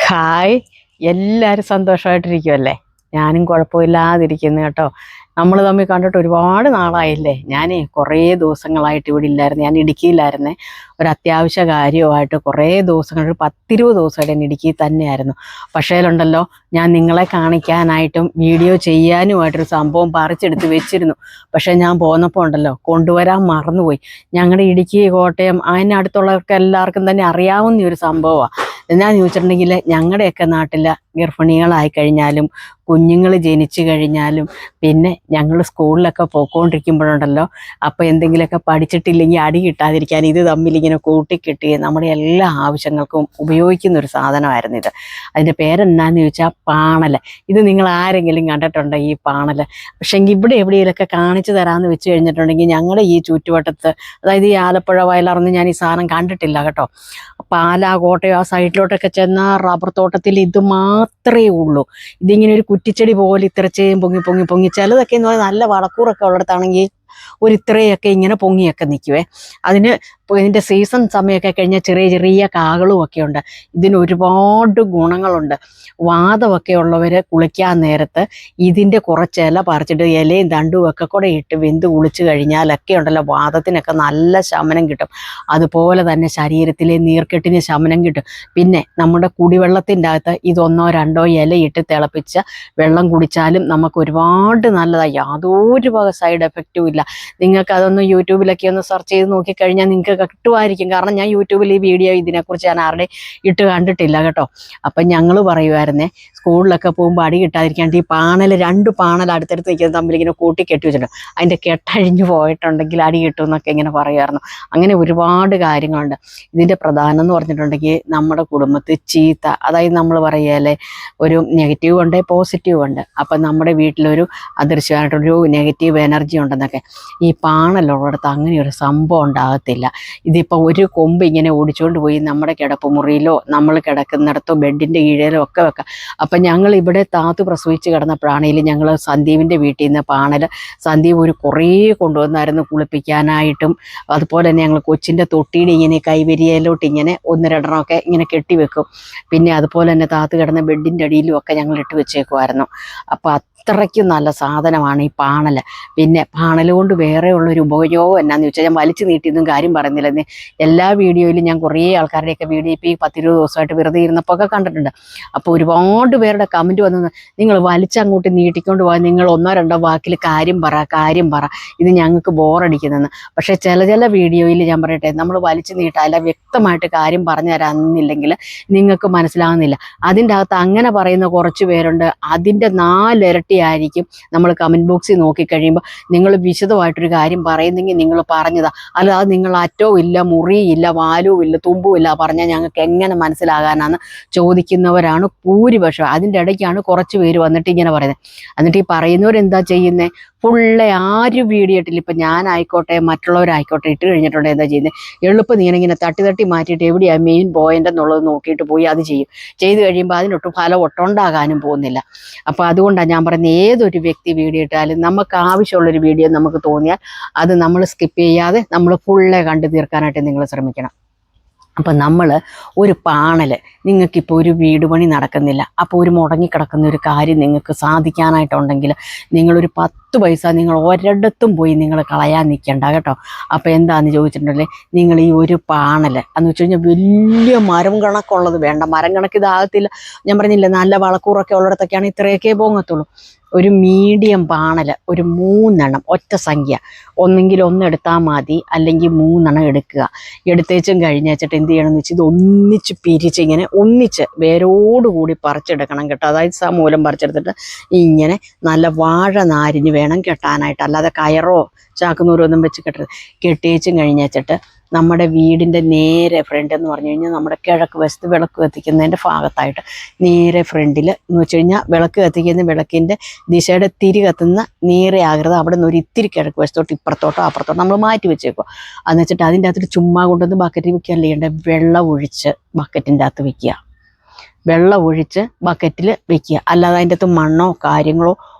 Hi, എല്ലാവരും സന്തോഷമായിട്ടിരിക്കുമല്ലേ? ഞാനും കുഴപ്പമില്ലാതിരിക്കുന്നു കേട്ടോ. നമ്മൾ തമ്മിൽ കണ്ടിട്ട് ഒരുപാട് നാളായില്ലേ. ഞാൻ കുറേ ദിവസങ്ങളായിട്ട് ഇവിടെ ഇല്ലായിരുന്നു. ഞാൻ ഇടുക്കിയിലായിരുന്നേ. ഒരു അത്യാവശ്യ കാര്യമായിട്ട് കുറേ ദിവസങ്ങൾ, ഒരു 10-20 ദിവസമായിട്ട് ഞാൻ ഇടുക്കിയിൽ തന്നെയായിരുന്നു. പക്ഷേലുണ്ടല്ലോ, ഞാൻ നിങ്ങളെ കാണിക്കാനായിട്ടും വീഡിയോ ചെയ്യാനുമായിട്ടൊരു സംഭവം പറിച്ചെടുത്ത് വെച്ചിരുന്നു. പക്ഷേ ഞാൻ പോന്നപ്പോൾ ഉണ്ടല്ലോ, കൊണ്ടുവരാൻ മറന്നുപോയി. ഞങ്ങളുടെ ഇടുക്കി, കോട്ടയം അതിനടുത്തുള്ളവർക്ക് എല്ലാവർക്കും തന്നെ അറിയാവുന്ന ഒരു സംഭവമാണ്. എന്നാന്ന് ചോദിച്ചിട്ടുണ്ടെങ്കിൽ, ഞങ്ങളുടെയൊക്കെ നാട്ടിൽ ഗർഭിണികളായി കഴിഞ്ഞാലും കുഞ്ഞുങ്ങൾ ജനിച്ചു കഴിഞ്ഞാലും പിന്നെ ഞങ്ങൾ സ്കൂളിലൊക്കെ പോയിക്കൊണ്ടിരിക്കുമ്പോഴുണ്ടല്ലോ, അപ്പോൾ എന്തെങ്കിലുമൊക്കെ പഠിച്ചിട്ടില്ലെങ്കിൽ അടി കിട്ടാതിരിക്കാൻ ഇത് തമ്മിലിങ്ങനെ കൂട്ടിക്കെട്ടി നമ്മുടെ എല്ലാ ആവശ്യങ്ങൾക്കും ഉപയോഗിക്കുന്ന ഒരു സാധനമായിരുന്നു ഇത്. അതിൻ്റെ പേരെന്നാന്ന് ചോദിച്ചാൽ പാണൽ. ഇത് നിങ്ങൾ ആരെങ്കിലും കണ്ടിട്ടുണ്ടോ ഈ പാണൽ? പക്ഷേങ്കിൽ ഇവിടെ എവിടെയെങ്കിലൊക്കെ കാണിച്ചു തരാമെന്ന് വെച്ച് കഴിഞ്ഞിട്ടുണ്ടെങ്കിൽ ഞങ്ങളുടെ ഈ ചുറ്റുവട്ടത്ത്, അതായത് ഈ ആലപ്പുഴ വയലാറൊന്നും ഞാൻ ഈ സാധനം കണ്ടിട്ടില്ല കേട്ടോ. പാലാ, കോട്ടയം ആ സൈഡിലോട്ടൊക്കെ ചെന്നാൽ റബ്ബർ തോട്ടത്തിൽ ഇത് മാത്രമേ ഉള്ളൂ. ഇതിങ്ങനെ ഒരു കുറ്റിച്ചെടി പോലെ ഇത്രച്ചേയും പൊങ്ങി പൊങ്ങി പൊങ്ങി, ചിലതൊക്കെ എന്ന് പറഞ്ഞാൽ നല്ല വളക്കൂറൊക്കെ ഉള്ളിടത്താണെങ്കിൽ ഒരു ഇത്രയൊക്കെ ഇങ്ങനെ പൊങ്ങിയൊക്കെ നിൽക്കുവേ. അതിന് ഇതിൻ്റെ സീസൺ സമയമൊക്കെ കഴിഞ്ഞാൽ ചെറിയ ചെറിയ കാകളും ഒക്കെ ഉണ്ട്. ഇതിന് ഒരുപാട് ഗുണങ്ങളുണ്ട്. വാതമൊക്കെ ഉള്ളവർ കുളിക്കാൻ നേരത്ത് ഇതിൻ്റെ കുറച്ച് ഇല പറിച്ചിട്ട് ഇലയും തണ്ടും ഒക്കെ കൂടെ ഇട്ട് വെന്ത് കുളിച്ച് കഴിഞ്ഞാലൊക്കെ ഉണ്ടല്ലോ, വാതത്തിനൊക്കെ നല്ല ശമനം കിട്ടും. അതുപോലെ തന്നെ ശരീരത്തിലെ നീർക്കെട്ടിന് ശമനം കിട്ടും. പിന്നെ നമ്മുടെ കുടിവെള്ളത്തിൻ്റെ അകത്ത് ഇതൊന്നോ രണ്ടോ ഇലയിട്ട് തിളപ്പിച്ച വെള്ളം കുടിച്ചാലും നമുക്ക് ഒരുപാട് നല്ലതാണ്. യാതൊരു വക സൈഡ് എഫക്റ്റും ഇല്ല. നിങ്ങൾക്ക് അതൊന്ന് യൂട്യൂബിലൊക്കെ ഒന്ന് സെർച്ച് ചെയ്ത് നോക്കിക്കഴിഞ്ഞാൽ നിങ്ങൾക്ക് കിട്ടുമായിരിക്കും. കാരണം ഞാൻ യൂട്യൂബിൽ ഈ വീഡിയോ ഇതിനെക്കുറിച്ച് ഞാൻ ആരുടെ ഇട്ട് കണ്ടിട്ടില്ല കേട്ടോ. അപ്പം ഞങ്ങൾ പറയുമായിരുന്നേ, സ്കൂളിലൊക്കെ പോകുമ്പോൾ അടി കിട്ടാതിരിക്കാണ്ട് ഈ പാണൽ, 2 പാണൽ അടുത്തടുത്ത് നിൽക്കുന്ന തമ്മിൽ ഇങ്ങനെ കൂട്ടിക്കെട്ടി വെച്ചിട്ടുണ്ട്. അതിൻ്റെ കെട്ടഴിഞ്ഞു പോയിട്ടുണ്ടെങ്കിൽ അടി കിട്ടും എന്നൊക്കെ ഇങ്ങനെ പറയുമായിരുന്നു. അങ്ങനെ ഒരുപാട് കാര്യങ്ങളുണ്ട്. ഇതിൻ്റെ പ്രധാനം എന്ന് പറഞ്ഞിട്ടുണ്ടെങ്കിൽ, നമ്മുടെ കുടുംബത്തിൽ ചീത്ത, അതായത് നമ്മൾ പറയുകയല്ലേ, ഒരു നെഗറ്റീവ് ഉണ്ട്, പോസിറ്റീവ് ഉണ്ട്. അപ്പം നമ്മുടെ വീട്ടിലൊരു അദൃശ്യമായിട്ടൊരു നെഗറ്റീവ് എനർജി ഉണ്ടെന്നൊക്കെ. ഈ പാണലുള്ളിടത്ത് അങ്ങനെ ഒരു സംഭവം ഉണ്ടാകത്തില്ല. ഇതിപ്പോൾ ഒരു കൊമ്പ് ഇങ്ങനെ ഓടിച്ചുകൊണ്ട് പോയി നമ്മുടെ കിടപ്പുമുറിയിലോ നമ്മൾ കിടക്കുന്നിടത്തോ ബെഡിൻ്റെ കീഴിലോ ഒക്കെ വെക്കാം. അപ്പം ഞങ്ങൾ ഇവിടെ താത്തു പ്രസവിച്ച് കിടന്നപ്പോഴാണെങ്കിലും ഞങ്ങൾ സന്ദീപിൻ്റെ വീട്ടിൽ നിന്ന് പാണൽ സന്ദീപ് ഒരു കുറേ കൊണ്ടുവന്നായിരുന്നു കുളിപ്പിക്കാനായിട്ടും. അതുപോലെ തന്നെ ഞങ്ങൾ കൊച്ചിൻ്റെ തൊട്ടിയുടെ ഇങ്ങനെ കൈവരിയയിലോട്ട് ഇങ്ങനെ 1-2 ഇങ്ങനെ കെട്ടിവെക്കും. പിന്നെ അതുപോലെ തന്നെ താത്ത് കിടന്ന ബെഡിൻ്റെ അടിയിലും ഒക്കെ ഞങ്ങൾ ഇട്ട് വെച്ചേക്കുമായിരുന്നു. അപ്പോൾ അത്രയ്ക്കും നല്ല സാധനമാണ് ഈ പാണൽ. പിന്നെ പാണൽ കൊണ്ട് വേറെ ഉള്ളൊരു ഉപയോഗം എന്നാന്ന് ചോദിച്ചാൽ, ഞാൻ വലിച്ചു നീട്ടിയൊന്നും കാര്യം പറയുന്നില്ലെന്ന്. എല്ലാ വീഡിയോയിലും ഞാൻ കുറേ ആൾക്കാരുടെയൊക്കെ വീഡിയോ ഇപ്പോൾ ഈ 10-20 ദിവസമായിട്ട് വെറുതെ ഇരുന്നപ്പോൾ ഒക്കെ കണ്ടിട്ടുണ്ട്. അപ്പോൾ ഒരുപാട് പേരുടെ കമൻറ്റ് വന്നത്, നിങ്ങൾ വലിച്ചങ്ങോട്ട് നീട്ടിക്കൊണ്ട് പോകാൻ, നിങ്ങൾ 1-2 വാക്കിൽ കാര്യം പറ, ഇത് ഞങ്ങൾക്ക് ബോറടിക്കുന്നതെന്ന്. പക്ഷേ ചില വീഡിയോയിൽ ഞാൻ പറയട്ടെ, നമ്മൾ വലിച്ചു നീട്ടാല്ല വ്യക്തമായിട്ട് കാര്യം പറഞ്ഞു തരാമെന്നില്ലെങ്കിൽ നിങ്ങൾക്ക് മനസ്സിലാകുന്നില്ല. അതിൻ്റെ അകത്ത് അങ്ങനെ പറയുന്ന കുറച്ച് പേരുണ്ട്. അതിൻ്റെ 4 ഇരട്ടിയായിരിക്കും നമ്മൾ കമൻറ്റ് ബോക്സിൽ നോക്കിക്കഴിയുമ്പോൾ നിങ്ങൾ വിശദമായിട്ടൊരു കാര്യം പറയുന്നെങ്കിൽ നിങ്ങൾ പറഞ്ഞതാ, അല്ലാതെ നിങ്ങൾ അറ്റവും ഇല്ല, മുറിയില്ല, വാലും ഇല്ല, തുമ്പും ഇല്ല പറഞ്ഞാൽ ഞങ്ങൾക്ക് എങ്ങനെ മനസ്സിലാകാനാണ് ചോദിക്കുന്നവരാണ് ഭൂരിപക്ഷം. അതിൻ്റെ ഇടയ്ക്കാണ് കുറച്ച് പേര് വന്നിട്ട് ഇങ്ങനെ പറയുന്നത്. എന്നിട്ട് ഈ പറയുന്നവരെന്താ ചെയ്യുന്നത്? ഫുള്ള് ആരും വീഡിയോ ഇട്ടില്ല. ഇപ്പം ഞാനായിക്കോട്ടെ മറ്റുള്ളവരായിക്കോട്ടെ ഇട്ട് കഴിഞ്ഞിട്ടുണ്ടെങ്കിൽ എന്താ ചെയ്യുന്നത്? എളുപ്പം നീങ്ങിങ്ങനെ തട്ടി മാറ്റിയിട്ട് എവിടെയാണ് മെയിൻ പോയിന്റ് എന്നുള്ളത് നോക്കിയിട്ട് പോയി അത് ചെയ്ത് കഴിയുമ്പോൾ അതിനൊട്ടും ഫലം ഒട്ടുണ്ടാകാനും പോകുന്നില്ല. അപ്പോൾ അതുകൊണ്ടാണ് ഞാൻ പറയുന്നത്, ഏതൊരു വ്യക്തി വീഡിയോ ഇട്ടാലും നമുക്ക് ആവശ്യമുള്ളൊരു വീഡിയോ നമുക്ക് തോന്നിയാൽ അത് നമ്മൾ സ്കിപ്പ് ചെയ്യാതെ നമ്മൾ ഫുള്ളെ കണ്ടു തീർക്കാനായിട്ട് നിങ്ങൾ ശ്രമിക്കണം. അപ്പം നമ്മൾ ഒരു പാണൽ, നിങ്ങൾക്കിപ്പോൾ ഒരു വീട് പണി നടക്കുന്നില്ല, അപ്പോൾ ഒരു മുടങ്ങിക്കിടക്കുന്ന ഒരു കാര്യം നിങ്ങൾക്ക് സാധിക്കാനായിട്ടുണ്ടെങ്കിൽ നിങ്ങളൊരു 10 പൈസ നിങ്ങൾ ഒരിടത്തും പോയി നിങ്ങൾ കളയാൻ നിൽക്കണ്ട കേട്ടോ. അപ്പോൾ എന്താണെന്ന് ചോദിച്ചിട്ടുണ്ടെങ്കിൽ, നിങ്ങൾ ഈ ഒരു പാണൽ എന്ന് വെച്ച് കഴിഞ്ഞാൽ വലിയ മരം കണക്കുള്ളത് വേണ്ട. മരം കണക്ക് ഇതാകത്തില്ല. ഞാൻ പറഞ്ഞില്ലേ, നല്ല വളക്കൂറൊക്കെ ഉള്ളിടത്തൊക്കെയാണ് ഇത്രയൊക്കെ പോങ്ങത്തുള്ളൂ. ഒരു മീഡിയം പാണൽ, ഒരു 3 ഒറ്റ സംഖ്യ, ഒന്നെങ്കിൽ 1 എടുത്താൽ മതി, അല്ലെങ്കിൽ 3 എടുക്കുക. എടുത്തേച്ചും കഴിഞ്ഞേച്ചിട്ട് എന്ത് ചെയ്യണമെന്ന് വെച്ചാൽ, ഇത് ഒന്നിച്ച് പിരിച്ച് ഇങ്ങനെ ഒന്നിച്ച് വേരോടുകൂടി പറിച്ചെടുക്കണം കേട്ടോ. അതായത് സമൂലം പറിച്ചെടുത്തിട്ട് ഇങ്ങനെ നല്ല വാഴ നാരിന് വേണം കെട്ടാനായിട്ട്, അല്ലാതെ കയറോ ചാക്കുന്നൂരൊന്നും വെച്ച് കെട്ടിയേച്ചും കഴിഞ്ഞേച്ചിട്ട് നമ്മുടെ വീടിൻ്റെ നേരെ ഫ്രണ്ട് എന്ന് പറഞ്ഞു കഴിഞ്ഞാൽ, നമ്മുടെ കിഴക്ക് വശത്ത് വിളക്ക് കത്തിക്കുന്നതിൻ്റെ ഭാഗത്തായിട്ട് നേരെ ഫ്രണ്ടിൽ എന്ന് വെച്ച് കഴിഞ്ഞാൽ, വിളക്ക് കത്തിക്കുന്ന വിളക്കിൻ്റെ ദിശയുടെ തിരി കത്തുന്ന നേരെ ആകൃത അവിടെ നിന്ന് ഒരു ഇത്തിരി കിഴക്ക് വശത്തോട്ട് ഇപ്പുറത്തോട്ടോ അപ്പുറത്തോട്ടോ നമ്മൾ മാറ്റി വെച്ചേക്കുക. എന്ന് വെച്ചിട്ട് അതിൻ്റെ അകത്തൊരു ചുമ്മാ കൊണ്ടുവന്ന് ബക്കറ്റിൽ വെക്കാൻ ചെയ്യേണ്ട, വെള്ളം ഒഴിച്ച് ബക്കറ്റിൻ്റെ അകത്ത് വെക്കുക. വെള്ളം ഒഴിച്ച് ബക്കറ്റിൽ വെക്കുക. അല്ലാതെ അതിൻ്റെ അകത്ത് മണ്ണോ കാര്യങ്ങളോ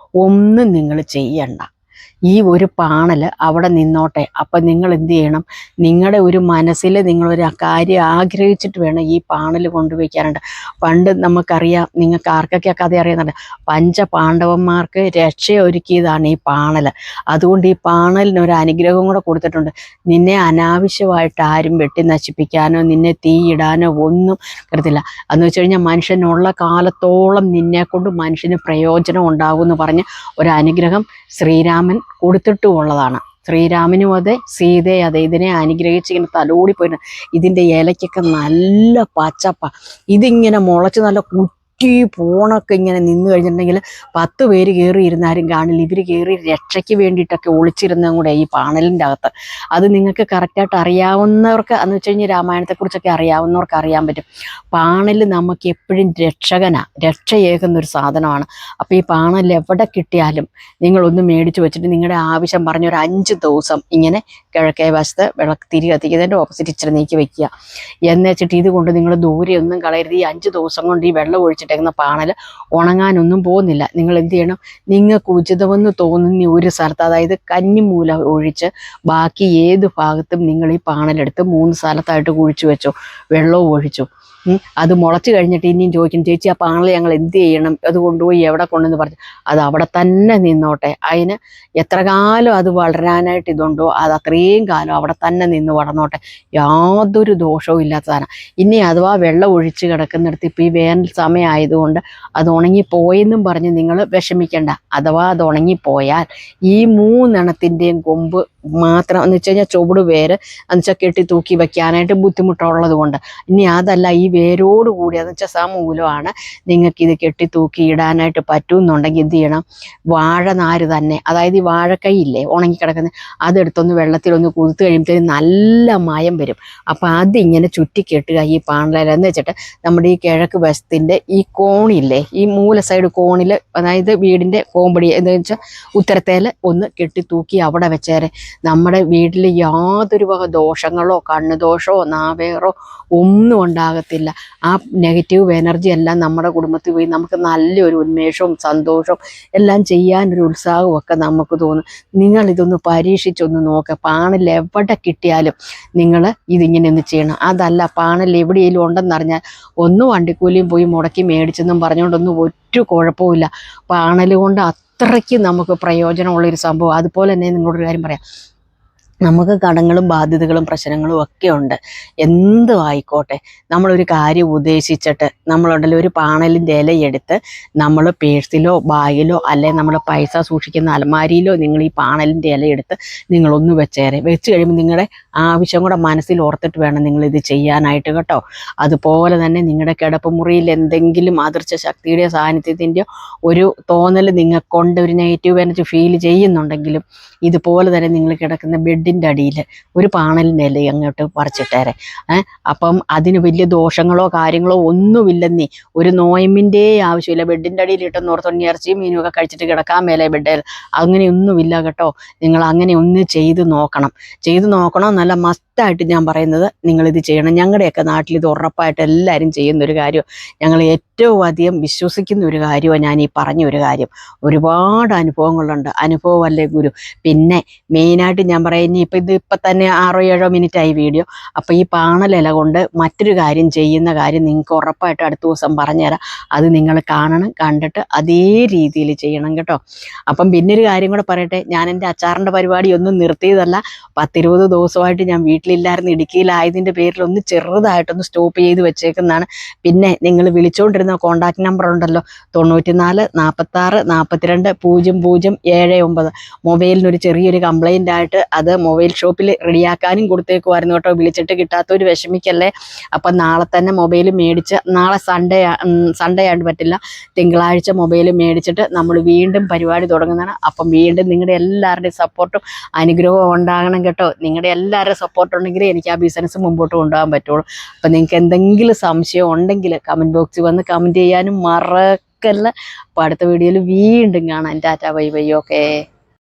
ഒന്നും നിങ്ങൾ ചെയ്യണ്ട. ഈ ഒരു പാണൽ അവിടെ നിന്നോട്ടെ. അപ്പം നിങ്ങൾ എന്ത് ചെയ്യണം, നിങ്ങളുടെ ഒരു മനസ്സിൽ നിങ്ങളൊരു കാര്യം ആഗ്രഹിച്ചിട്ട് വേണം ഈ പാണൽ കൊണ്ടുവയ്ക്കാനുണ്ട്. പണ്ട് നമുക്കറിയാം, നിങ്ങൾക്ക് ആർക്കൊക്കെ കഥ അറിയാന്നുണ്ട്, പഞ്ചപാണ്ഡവന്മാർക്ക് രക്ഷയൊരുക്കിയതാണ് ഈ പാണൽ. അതുകൊണ്ട് ഈ പാണലിനൊരു അനുഗ്രഹം കൂടെ കൊടുത്തിട്ടുണ്ട്. നിന്നെ അനാവശ്യമായിട്ട് ആരും വെട്ടി നശിപ്പിക്കാനോ നിന്നെ തീയിടാനോ ഒന്നും കരുതില്ല. എന്ന് വെച്ച് കഴിഞ്ഞാൽ മനുഷ്യനുള്ള കാലത്തോളം നിന്നെ കൊണ്ട് മനുഷ്യന് പ്രയോജനം ഉണ്ടാകും എന്ന് പറഞ്ഞ് ഒരു അനുഗ്രഹം ശ്രീരാമൻ കൊടുത്തിട്ടുമുള്ളതാണ്. ശ്രീരാമനും അതെ, സീതയെ അതെ. ഇതിനെ അനുഗ്രഹിച്ച് ഇങ്ങനെ തലോടി പോയിട്ട് ഇതിൻ്റെ ഇലയ്ക്കൊക്കെ നല്ല പച്ചപ്പ. ഇതിങ്ങനെ മുളച്ച് നല്ല പോണൊക്കെ ഇങ്ങനെ നിന്ന് കഴിഞ്ഞിട്ടുണ്ടെങ്കിൽ 10 പേര് കയറി ഇരുന്നാലും കാണില്ല. ഇവർ കയറി രക്ഷയ്ക്ക് വേണ്ടിയിട്ടൊക്കെ ഒളിച്ചിരുന്നതും കൂടെ ഈ പാണലിൻ്റെ അകത്ത്. അത് നിങ്ങൾക്ക് കറക്റ്റായിട്ട് അറിയാവുന്നവർക്ക്, എന്ന് വെച്ച് കഴിഞ്ഞാൽ രാമായണത്തെക്കുറിച്ചൊക്കെ അറിയാവുന്നവർക്ക് അറിയാൻ പറ്റും. പാണൽ നമുക്ക് എപ്പോഴും രക്ഷകനാണ്, രക്ഷയേകുന്നൊരു സാധനമാണ്. അപ്പോൾ ഈ പാണൽ എവിടെ കിട്ടിയാലും നിങ്ങളൊന്ന് മേടിച്ച് വെച്ചിട്ട് നിങ്ങളുടെ ആവശ്യം പറഞ്ഞ് ഒരു 5 ദിവസം ഇങ്ങനെ കിഴക്കേ വശത്ത് തിരി കത്തിക്കുന്നതിൻ്റെ ഓപ്പോസിറ്റ് ഇച്ചിരി നീക്കി വെക്കുക. എന്ന് വെച്ചിട്ട് ഇത് കൊണ്ട് നിങ്ങൾ ദൂരെ ഒന്നും കളയരുത്. ഈ 5 ദിവസം കൊണ്ട് ഈ വെള്ളം ഒഴിച്ചിട്ടേക്കുന്ന പാണൽ ഉണങ്ങാനൊന്നും പോകുന്നില്ല. നിങ്ങൾ എന്ത് ചെയ്യണം, നിങ്ങൾക്ക് ഉചിതമെന്ന് തോന്നുന്ന ഒരു സ്ഥലത്ത്, അതായത് കന്നിമൂല ഒഴിച്ച് ബാക്കി ഏത് ഭാഗത്തും നിങ്ങൾ ഈ പാണലെടുത്ത് 3 സ്ഥലത്തായിട്ട് കുഴിച്ചു വെച്ചോ, വെള്ളവും ഒഴിച്ചു. അത് മുളച്ച് കഴിഞ്ഞിട്ട് ഇനിയും ചോദിക്കും, ചേച്ചി ആ പാണൽ ഞങ്ങൾ എന്ത് ചെയ്യണം, അത് കൊണ്ടുപോയി എവിടെ കൊണ്ടെന്ന് പറഞ്ഞു. അത് അവിടെ തന്നെ നിന്നോട്ടെ. അതിന് എത്ര കാലം അത് വളരാനായിട്ട് ഇതുണ്ടോ അത് അത്രയും കാലം അവിടെ തന്നെ നിന്ന് വളർന്നോട്ടെ. യാതൊരു ദോഷവും ഇല്ലാത്തതാണ്. ഇനി അഥവാ വെള്ളം ഒഴിച്ച് കിടക്കുന്നിടത്ത് ഇപ്പോൾ ഈ വേനൽ സമയമായതുകൊണ്ട് അത് ഉണങ്ങിപ്പോയെന്നും പറഞ്ഞ് നിങ്ങൾ വിഷമിക്കേണ്ട. അഥവാ അത് ഉണങ്ങിപ്പോയാൽ ഈ 3 എണ്ണത്തിൻ്റെയും കൊമ്പ് മാത്രം, എന്ന് വെച്ച് കഴിഞ്ഞാൽ ചുവട് വേര് എന്ന് വെച്ചാൽ കെട്ടി തൂക്കി വെക്കാനായിട്ട് ബുദ്ധിമുട്ടുള്ളത് കൊണ്ട്. ഇനി അതല്ല, ഈ വേരോട് കൂടി എന്ന് വെച്ചാൽ സമൂലമാണ് നിങ്ങൾക്കിത് കെട്ടി തൂക്കി ഇടാനായിട്ട് പറ്റുമെന്നുണ്ടെങ്കിൽ എന്ത് ചെയ്യണം, വാഴനാര് തന്നെ, അതായത് ഈ വാഴക്കൈയില്ലേ ഉണങ്ങിക്കിടക്കുന്നത്, അതെടുത്തൊന്ന് വെള്ളത്തിലൊന്ന് കുതിർത്ത് കഴിയുമ്പോഴത്തേക്കും നല്ല മയം വരും. അപ്പോൾ അതിങ്ങനെ ചുറ്റി കെട്ടുക ഈ പാണലിൽ. എന്ന് വെച്ചിട്ട് നമ്മുടെ ഈ കിഴക്ക് വശത്തിൻ്റെ ഈ കോണില്ലേ, ഈ മൂല സൈഡ് കോണിൽ, അതായത് വീടിൻ്റെ കോമ്പടി എന്ന് വെച്ചാൽ ഉത്തരത്തേൽ ഒന്ന് കെട്ടി തൂക്കി അവിടെ വെച്ചേരെ. നമ്മുടെ വീട്ടിൽ യാതൊരു വക ദോഷങ്ങളോ കണ്ണുദോഷമോ നാവേറോ ഒന്നും ഉണ്ടാകത്തില്ല. ആ നെഗറ്റീവ് എനർജി എല്ലാം നമ്മുടെ കുടുംബത്തിൽ പോയി നമുക്ക് നല്ലൊരു ഉന്മേഷവും സന്തോഷവും എല്ലാം ചെയ്യാനൊരു ഉത്സാഹവും ഒക്കെ നമുക്ക് തോന്നും. നിങ്ങളിതൊന്ന് പരീക്ഷിച്ചൊന്ന് നോക്കുക. പാണൽ എവിടെ കിട്ടിയാലും നിങ്ങൾ ഇതിങ്ങനെ ഒന്ന് ചെയ്യണം. അതല്ല, പാണൽ എവിടെയെങ്കിലും ഉണ്ടെന്നറിഞ്ഞാൽ ഒന്ന് വണ്ടിക്കൂലിയും പോയി മുടക്കി മേടിച്ചെന്നും പറഞ്ഞുകൊണ്ടൊന്നും ഒരു കുഴപ്പമില്ല. പാണൽ കൊണ്ട് അത്രയ്ക്ക് നമുക്ക് പ്രയോജനമുള്ളൊരു സംഭവം. അതുപോലെ തന്നെ നിങ്ങളോടൊരു കാര്യം പറയാം, നമുക്ക് കടങ്ങളും ബാധ്യതകളും പ്രശ്നങ്ങളും ഒക്കെ ഉണ്ട്. എന്തും ആയിക്കോട്ടെ, നമ്മളൊരു കാര്യം ഉദ്ദേശിച്ചിട്ട് നമ്മളുണ്ടല്ലോ ഒരു പാണലിൻ്റെ ഇലയെടുത്ത് നമ്മൾ പേഴ്സിലോ ബാഗിലോ അല്ലെ നമ്മൾ പൈസ സൂക്ഷിക്കുന്ന അലമാരിയിലോ നിങ്ങൾ ഈ പാണലിൻ്റെ ഇലയെടുത്ത് നിങ്ങളൊന്ന് വെച്ച് കഴിയുമ്പോൾ നിങ്ങളുടെ ആവശ്യം കൂടെ മനസ്സിൽ ഓർത്തിട്ട് വേണം നിങ്ങളിത് ചെയ്യാനായിട്ട് കേട്ടോ. അതുപോലെ തന്നെ നിങ്ങളുടെ കിടപ്പുമുറിയിൽ എന്തെങ്കിലും അദൃശ്യ ശക്തിയുടെ സാന്നിധ്യത്തിൻ്റെയോ ഒരു തോന്നൽ നിങ്ങൾക്കൊണ്ട് ഒരു നെഗറ്റീവ് എനർജി ഫീൽ ചെയ്യുന്നുണ്ടെങ്കിലും ഇതുപോലെ തന്നെ നിങ്ങൾ കിടക്കുന്ന ബെഡിൻ്റെ അടിയിൽ ഒരു പാണലിൻ്റെ ഇല അങ്ങോട്ട് പറിച്ചിട്ടേരെ. അപ്പം അതിന് വലിയ ദോഷങ്ങളോ കാര്യങ്ങളോ ഒന്നുമില്ലെന്നേ, ഒരു നോയമ്പിൻ്റെ ആവശ്യമില്ല. ബെഡിൻ്റെ അടിയിൽ ഇട്ടെന്ന് ഓർത്തോണ്ട് ഇറച്ചിയും മീനും ഒക്കെ കഴിച്ചിട്ട് കിടക്കാൻ മേലെ ബെഡിൽ, അങ്ങനെയൊന്നുമില്ല കേട്ടോ. നിങ്ങൾ അങ്ങനെ ഒന്ന് ചെയ്ത് നോക്കണം. നല്ല മസ്റ്റായിട്ട് ഞാൻ പറയുന്നത് നിങ്ങളിത് ചെയ്യണം. ഞങ്ങളുടെയൊക്കെ നാട്ടിൽ ഇത് ഉറപ്പായിട്ട് എല്ലാവരും ചെയ്യുന്നൊരു കാര്യം, ഞങ്ങൾ ഏറ്റവും അധികം വിശ്വസിക്കുന്ന ഒരു കാര്യമാണ് ഞാൻ ഈ പറഞ്ഞ ഒരു കാര്യം. ഒരുപാട് അനുഭവങ്ങളുണ്ട്. അനുഭവമല്ലേ ഗുരു. പിന്നെ മെയിനായിട്ട് ഞാൻ പറയാം, ഇനിയിപ്പോൾ ഇപ്പം തന്നെ 6-7 മിനിറ്റായി വീഡിയോ. അപ്പോൾ ഈ പാണലില കൊണ്ട് മറ്റൊരു കാര്യം ചെയ്യുന്ന കാര്യം നിങ്ങൾക്ക് ഉറപ്പായിട്ട് അടുത്ത ദിവസം പറഞ്ഞുതരാം. അത് നിങ്ങൾ കാണണം, കണ്ടിട്ട് അതേ രീതിയിൽ ചെയ്യണം കേട്ടോ. അപ്പം പിന്നൊരു കാര്യം കൂടെ പറയട്ടെ, ഞാൻ എൻ്റെ അച്ചാറിൻ്റെ പരിപാടി ഒന്നും നിർത്തിയതല്ല. 10-20 ദിവസമായിട്ട് ഞാൻ വീട്ടിലില്ലായിരുന്നു. ഇടുക്കിയിലായതിൻ്റെ പേരിൽ ഒന്ന് ചെറുതായിട്ടൊന്ന് സ്റ്റോപ്പ് ചെയ്ത് വെച്ചേക്കുന്നതാണ്. പിന്നെ നിങ്ങൾ വിളിച്ചുകൊണ്ടിരുന്ന കോൺടാക്ട് നമ്പർ ഉണ്ടല്ലോ, 94 46 42 0079. മൊബൈലിനൊരു ചെറിയൊരു കംപ്ലൈൻ്റ് ആയിട്ട് അത് മൊബൈൽ ഷോപ്പിൽ റെഡിയാക്കാനും കൊടുത്തേക്കുമായിരുന്നു കേട്ടോ. വിളിച്ചിട്ട് കിട്ടാത്തൊരു വിഷമിക്കല്ലേ. അപ്പം നാളെ തന്നെ മൊബൈൽ മേടിച്ച്, നാളെ സൺഡേ ആയിട്ട് പറ്റില്ല, തിങ്കളാഴ്ച മൊബൈൽ മേടിച്ചിട്ട് നമ്മൾ വീണ്ടും പരിപാടി തുടങ്ങുന്നതാണ്. അപ്പം വീണ്ടും നിങ്ങളുടെ എല്ലാവരുടെയും സപ്പോർട്ടും അനുഗ്രഹവും ഉണ്ടാകണം കേട്ടോ. നിങ്ങളുടെ എല്ലാവരുടെയും സപ്പോർട്ട് ഉണ്ടെങ്കിൽ എനിക്ക് ആ ബിസിനസ് മുമ്പോട്ട് കൊണ്ടുപോകാൻ പറ്റുള്ളൂ. അപ്പം നിങ്ങൾക്ക് എന്തെങ്കിലും സംശയം ഉണ്ടെങ്കിൽ കമൻറ്റ് ബോക്സിൽ വന്ന് കമൻറ്റ് ചെയ്യാനും മറക്കല്ല. അപ്പോൾ അടുത്ത വീഡിയോയിൽ വീണ്ടും കാണാം. Tata bye bye. ഓക്കേ.